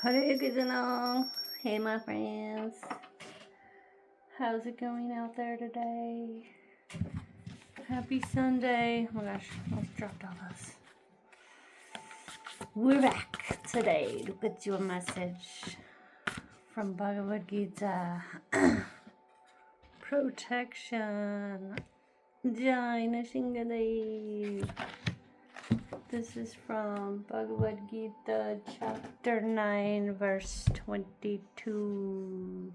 Hare Krishna. Hey, my friends. How's it going out there today? Happy Sunday. Oh my gosh, I almost dropped all those. We're back today to get you a message from Bhagavad Gita. Protection. Jai Nashingadev. This is from Bhagavad Gita, chapter 9, verse 22.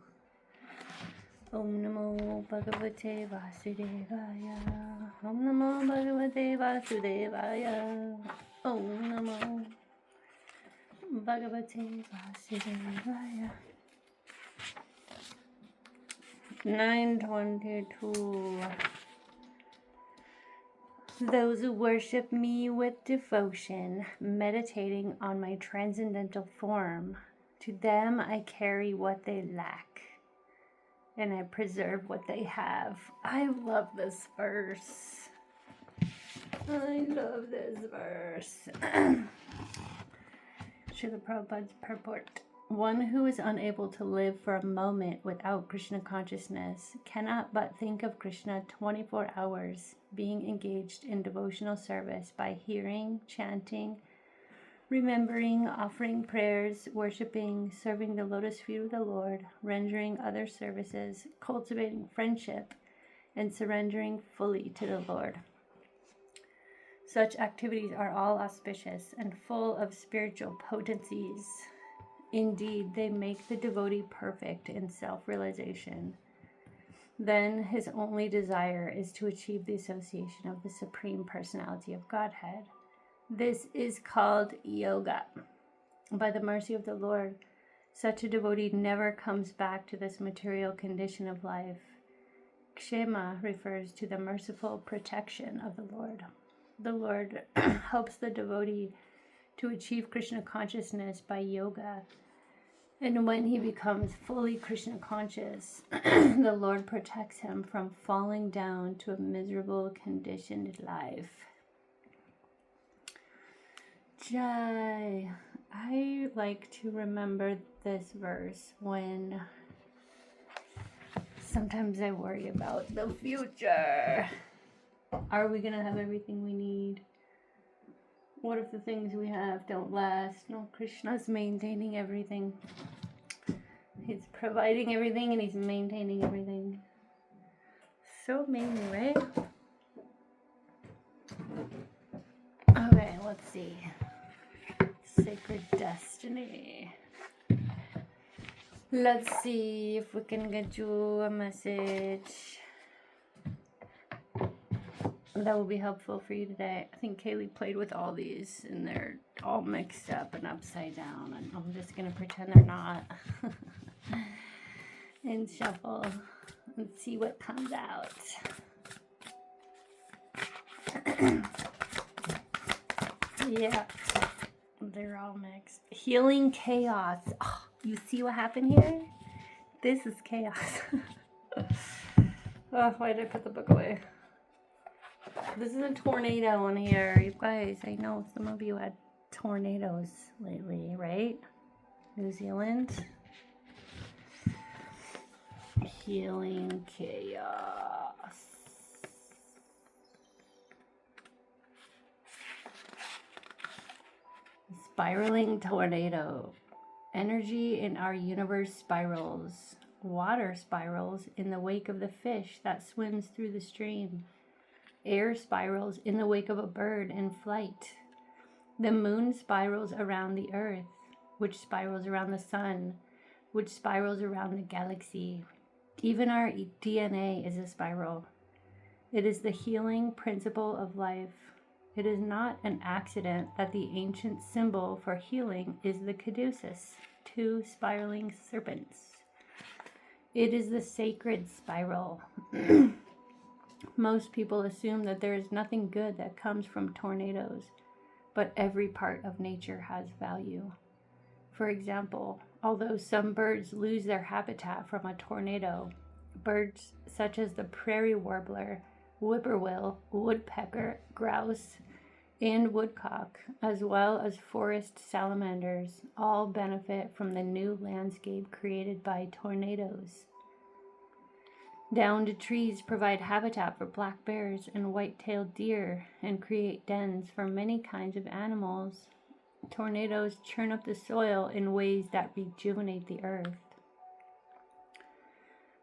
Om Namo Bhagavate Vasudevaya. Om Namo Bhagavate Vasudevaya. Om Namo Bhagavate Vasudevaya. 9:22. Those who worship me with devotion, meditating on my transcendental form, to them I carry what they lack, and I preserve what they have. I love this verse. I love this verse. Srila Prabhupada's purport. One who is unable to live for a moment without Krishna consciousness cannot but think of Krishna 24 hours, being engaged in devotional service by hearing, chanting, remembering, offering prayers, worshiping, serving the lotus feet of the Lord, rendering other services, cultivating friendship, and surrendering fully to the Lord. Such activities are all auspicious and full of spiritual potencies. Indeed, they make the devotee perfect in self-realization. Then his only desire is to achieve the association of the Supreme Personality of Godhead. This is called yoga. By the mercy of the Lord, such a devotee never comes back to this material condition of life. Kshema refers to the merciful protection of the Lord. The Lord helps the devotee to achieve Krishna consciousness by yoga. And when he becomes fully Krishna conscious, the Lord protects him from falling down to a miserable, conditioned life. Jai. I like to remember this verse when sometimes I worry about the future. Are we going to have everything we need? What if the things we have don't last? No, Krishna's maintaining everything. He's providing everything and he's maintaining everything. So amazing, right? Okay, let's see. Sacred Destiny. Let's see if we can get you a message that will be helpful for you today. I think Kaylee played with all these and they're all mixed up and upside down, and I'm just going to pretend they're not. And shuffle and see what comes out. Yeah, they're all mixed. Healing chaos. Oh, you see what happened here? This is chaos. Oh, why did I put the book away? This is a tornado in here, you guys. I know some of you had tornadoes lately, right? New Zealand. Healing chaos. Spiraling tornado. Energy in our universe spirals. Water spirals in the wake of the fish that swims through the stream. Air spirals in the wake of a bird in flight. The moon spirals around the earth, which spirals around the sun, which spirals around the galaxy. Even our DNA is a spiral. It is the healing principle of life. It is not an accident that the ancient symbol for healing is the caduceus, 2 spiraling serpents. It is the sacred spiral. Most people assume that there is nothing good that comes from tornadoes, but every part of nature has value. For example, although some birds lose their habitat from a tornado, birds such as the prairie warbler, whippoorwill, woodpecker, grouse, and woodcock, as well as forest salamanders, all benefit from the new landscape created by tornadoes. Downed trees provide habitat for black bears and white-tailed deer and create dens for many kinds of animals. Tornadoes churn up the soil in ways that rejuvenate the earth.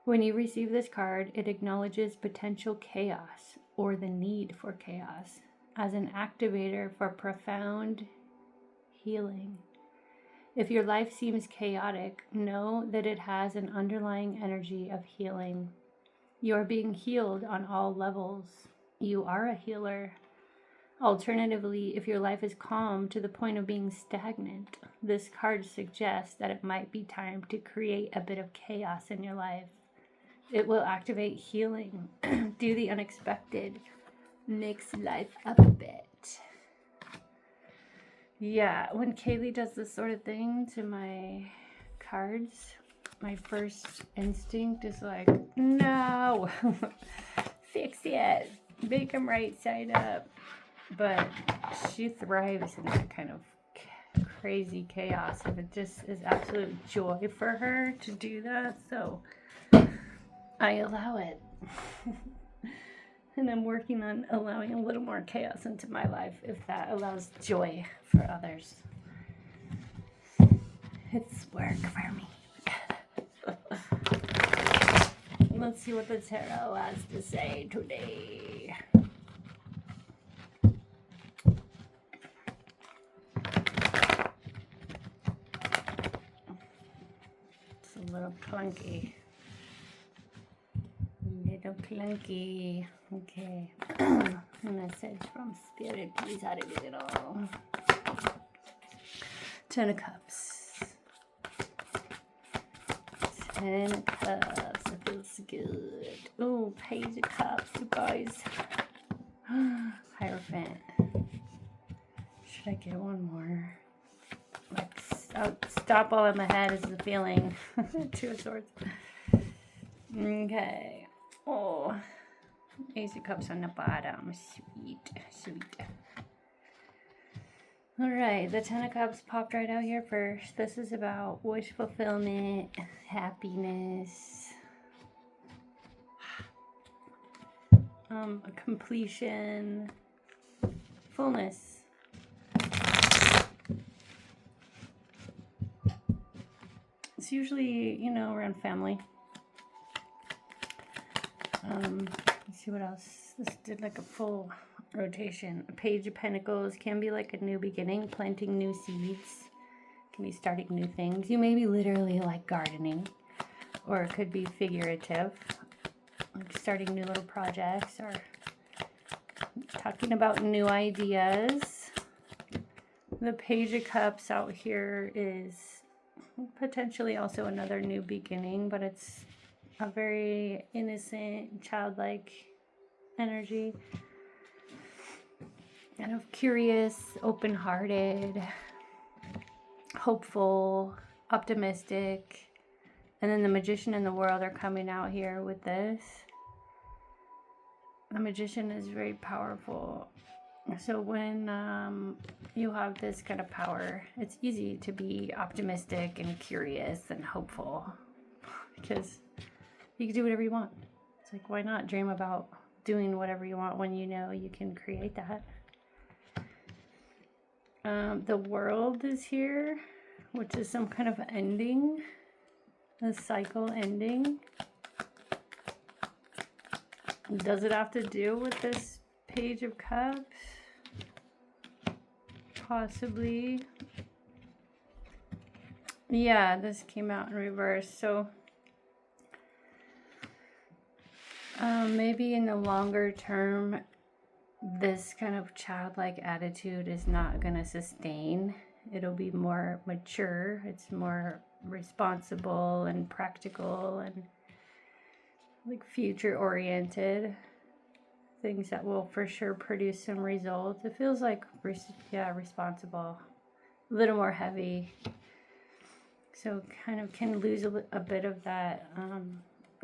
When you receive this card, it acknowledges potential chaos or the need for chaos as an activator for profound healing. If your life seems chaotic, know that it has an underlying energy of healing. You are being healed on all levels. You are a healer. Alternatively, if your life is calm to the point of being stagnant, this card suggests that it might be time to create a bit of chaos in your life. It will activate healing, do the unexpected, mix life up a bit. Yeah, when Kaylee does this sort of thing to my cards, my first instinct is like, no, fix it, make them right side up. But she thrives in that kind of crazy chaos, and it just is absolute joy for her to do that, so I allow it. And I'm working on allowing a little more chaos into my life if that allows joy for others. It's work for me. Let's see what the tarot has to say today. It's a little clunky. Little clunky. Okay. Message from Spirit. Please how to do it all. Ten of Cups. Ten of Cups. It feels good. Oh, Page of Cups, you guys. Hierophant. Should I get one more? Like, I'll stop all in my head is the feeling. Two of Swords. Okay. Oh, Ace of Cups on the bottom. Sweet, sweet. All right, the Ten of Cups popped right out here first. This is about wish fulfillment, happiness, completion, fullness. It's usually, around family. Let's see what else. This did like a full rotation. A Page of Pentacles can be like a new beginning, planting new seeds. Can be starting new things. You may be literally like gardening, or it could be figurative, like starting new little projects or talking about new ideas. The Page of Cups out here is potentially also another new beginning, but it's a very innocent, childlike energy. Kind of curious, open-hearted, hopeful, optimistic. And then the Magician and the World are coming out here with this. The Magician is very powerful. So when you have this kind of power, it's easy to be optimistic and curious and hopeful because you can do whatever you want. It's like, why not dream about doing whatever you want when you know you can create that? The World is here, which is some kind of ending, a cycle ending. Does it have to do with this Page of Cups? Possibly. Yeah, this came out in reverse, so maybe in the longer term, this kind of childlike attitude is not going to sustain. It'll be more mature. It's more responsible and practical and like future oriented. Things that will for sure produce some results. It feels like, responsible. A little more heavy. So kind of can lose a bit of that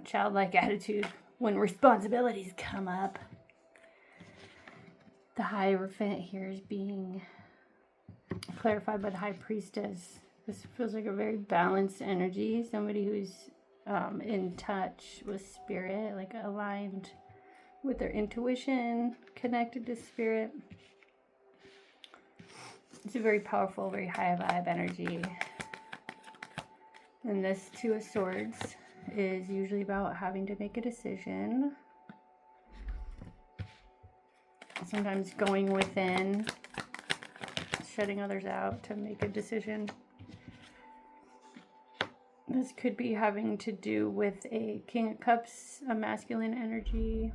childlike attitude when responsibilities come up. The Hierophant here is being clarified by the High Priestess. This feels like a very balanced energy. Somebody who's in touch with spirit, like aligned with their intuition, connected to spirit. It's a very powerful, very high vibe energy. And this Two of Swords is usually about having to make a decision. Sometimes going within, shutting others out to make a decision. This could be having to do with a King of Cups, a masculine energy.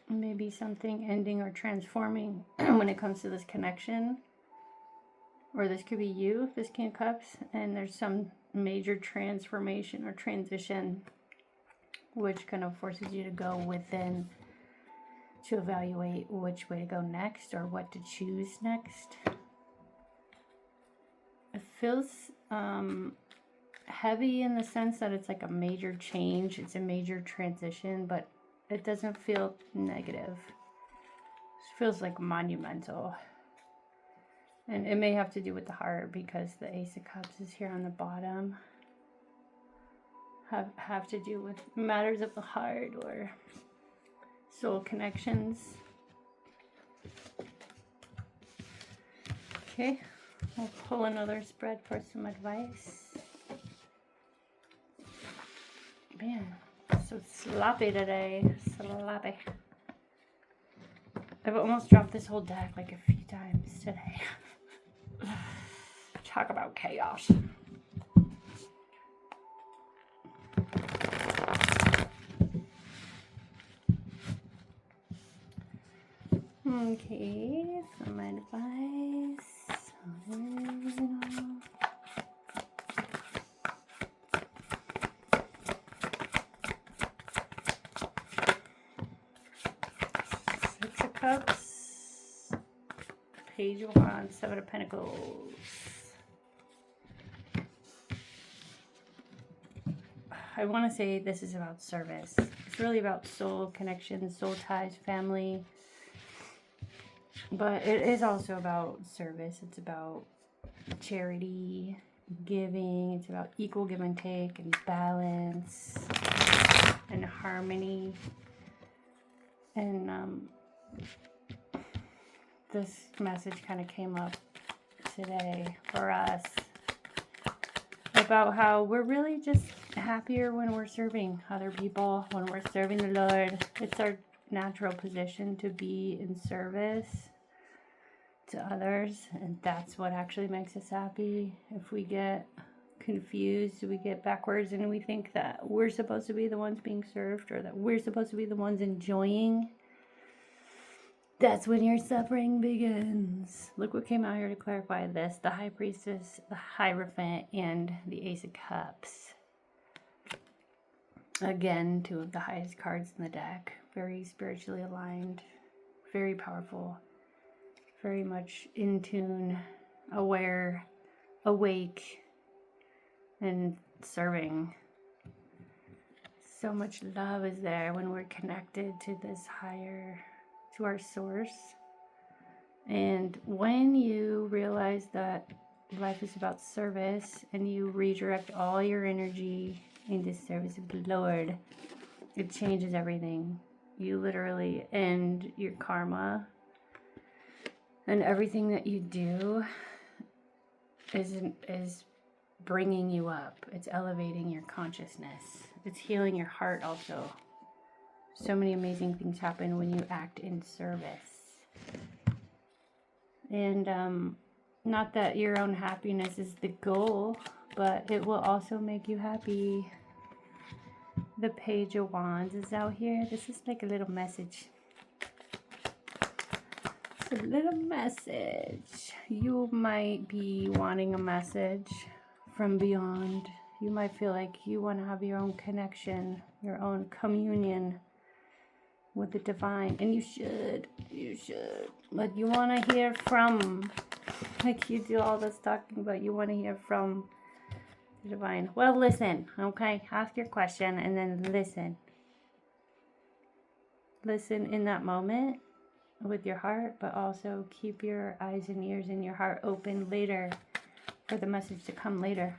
Maybe something ending or transforming when it comes to this connection. Or this could be you, this King of Cups, and there's some major transformation or transition which kind of forces you to go within to evaluate which way to go next or what to choose next. It feels heavy in the sense that it's like a major change, it's a major transition, but it doesn't feel negative. It feels like monumental. And it may have to do with the heart because the Ace of Cups is here on the bottom. Have to do with matters of the heart or soul connections. Okay, we'll pull another spread for some advice. Man, so sloppy today. Sloppy. I've almost dropped this whole deck like a few times today. Talk about chaos. Okay, some advice. Six of Cups, Page of Wands, Seven of Pentacles. I want to say this is about service. It's really about soul connections, soul ties, family. But it is also about service. It's about charity, giving. It's about equal give and take and balance and harmony. And this message kind of came up today for us about how we're really just happier when we're serving other people, when we're serving the Lord. It's our natural position to be in service to others, and that's what actually makes us happy. If we get confused, we get backwards, and we think that we're supposed to be the ones being served or that we're supposed to be the ones enjoying, that's when your suffering begins. Look what came out here to clarify this. The High Priestess, the Hierophant, and the Ace of Cups. Again, two of the highest cards in the deck. Very spiritually aligned. Very powerful. Very much in tune, aware, awake, and serving. So much love is there when we're connected to this higher, to our source. And when you realize that life is about service and you redirect all your energy into service of the Lord, it changes everything. You literally end your karma. And everything that you do is bringing you up. It's elevating your consciousness. It's healing your heart also. So many amazing things happen when you act in service. And not that your own happiness is the goal, but it will also make you happy. The Page of Wands is out here. This is like a little message. A little message. You might be wanting a message from beyond. You might feel like you want to have your own connection, your own communion with the divine, and you should, but you want to hear from, like you do all this talking about, you want to hear from the divine. Well, listen, okay? Ask your question and then listen in that moment. with your heart, but also keep your eyes and ears and your heart open later for the message to come later.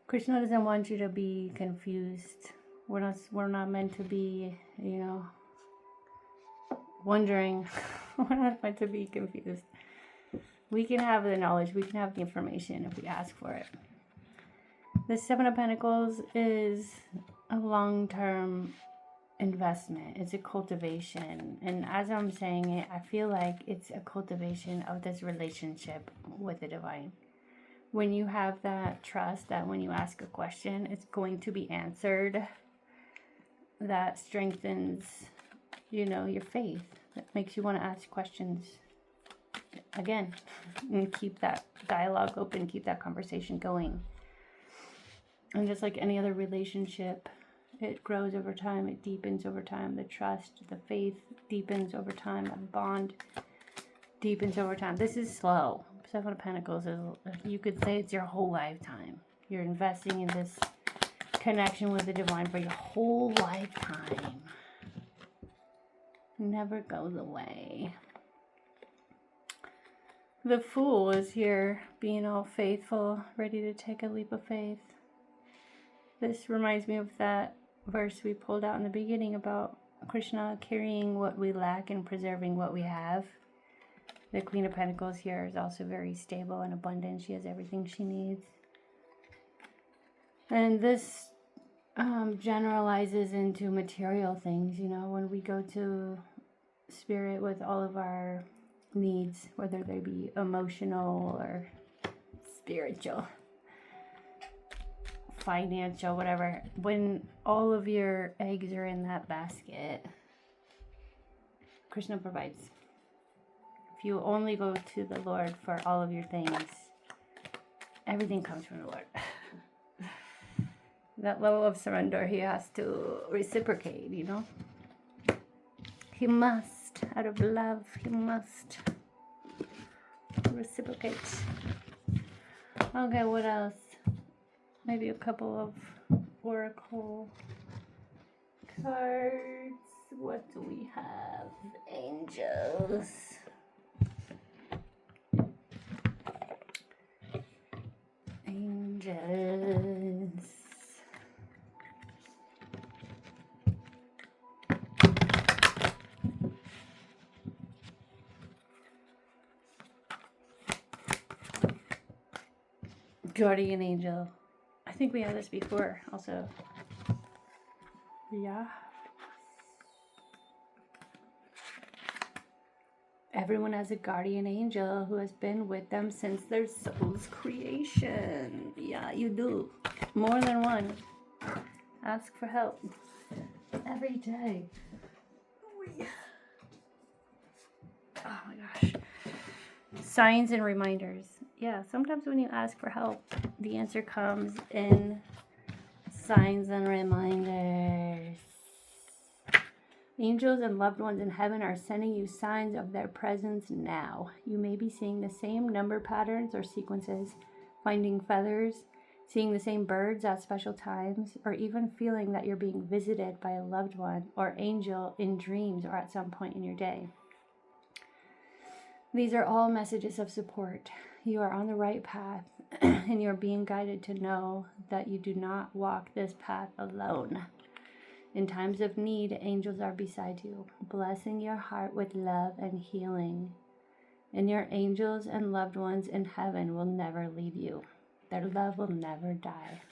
Krishna doesn't want you to be confused. We're not meant to be, wondering. We're not meant to be confused. We can have the knowledge, we can have the information if we ask for it. The Seven of Pentacles is a long-term investment. It's a cultivation. And as I'm saying it, I feel like it's a cultivation of this relationship with the divine. When you have that trust that when you ask a question, it's going to be answered, that strengthens, your faith. That makes you want to ask questions again and keep that dialogue open, keep that conversation going. And just like any other relationship, it grows over time, it deepens over time. The trust, the faith deepens over time, the bond deepens over time. This is slow. Seven of Pentacles is, you could say it's your whole lifetime. You're investing in this connection with the divine for your whole lifetime. Never goes away. The Fool is here being all faithful, ready to take a leap of faith. This reminds me of that verse we pulled out in the beginning about Krishna carrying what we lack and preserving what we have. The Queen of Pentacles here is also very stable and abundant. She has everything she needs. And this generalizes into material things, when we go to spirit with all of our needs, whether they be emotional or spiritual, financial, whatever. When all of your eggs are in that basket, Krishna provides. If you only go to the Lord for all of your things, everything comes from the Lord. That level of surrender, he has to reciprocate, He must, out of love, he must reciprocate. Okay, what else? Maybe a couple of oracle cards. What do we have? Angels. Angels. Guardian angel. I think we had this before also. Yeah. Everyone has a guardian angel who has been with them since their soul's creation. Yeah, you do. More than one. Ask for help every day. Oh my gosh. Signs and reminders. Yeah, sometimes when you ask for help, the answer comes in signs and reminders. Angels and loved ones in heaven are sending you signs of their presence now. You may be seeing the same number patterns or sequences, finding feathers, seeing the same birds at special times, or even feeling that you're being visited by a loved one or angel in dreams or at some point in your day. These are all messages of support. You are on the right path, and you're being guided to know that you do not walk this path alone. In times of need, angels are beside you, blessing your heart with love and healing. And your angels and loved ones in heaven will never leave you. Their love will never die.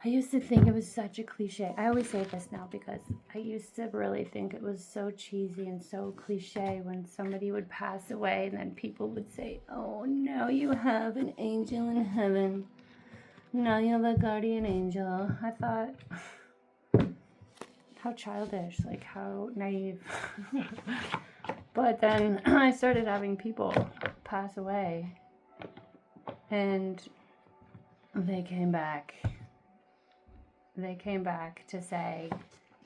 I used to think it was such a cliche. I always say this now because I used to really think it was so cheesy and so cliche when somebody would pass away and then people would say, oh, now you have an angel in heaven. Now you have a guardian angel. I thought, how childish, like how naive. But then I started having people pass away and they came back. They came back to say,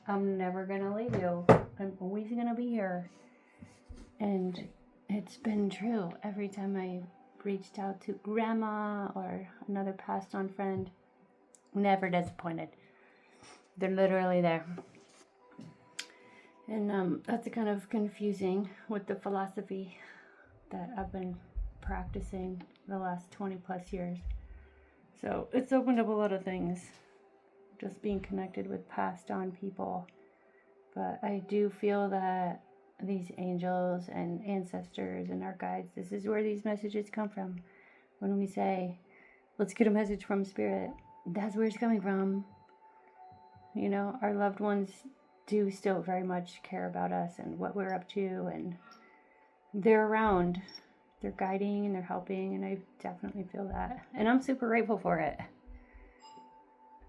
I'm never going to leave you. I'm always going to be here. And it's been true. Every time I reached out to grandma or another passed on friend, never disappointed. They're literally there. And that's kind of confusing with the philosophy that I've been practicing the last 20 plus years. So it's opened up a lot of things, just being connected with passed on people. But I do feel that these angels and ancestors and our guides, this is where these messages come from. When we say, let's get a message from Spirit, that's where it's coming from. You know, our loved ones do still very much care about us and what we're up to, and they're around. They're guiding and they're helping, and I definitely feel that. And I'm super grateful for it.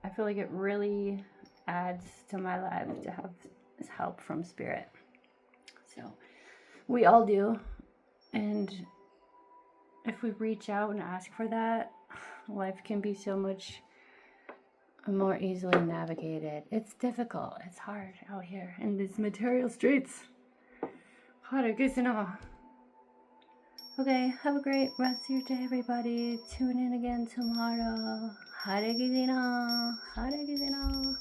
I feel like it really adds to my life to have this help from Spirit. So we all do. And if we reach out and ask for that, life can be so much more easily navigated. It's difficult. It's hard out here in these material streets. Hare Krishna. Okay, have a great rest of your day, everybody. Tune in again tomorrow. Hare Krishna. Hare Krishna.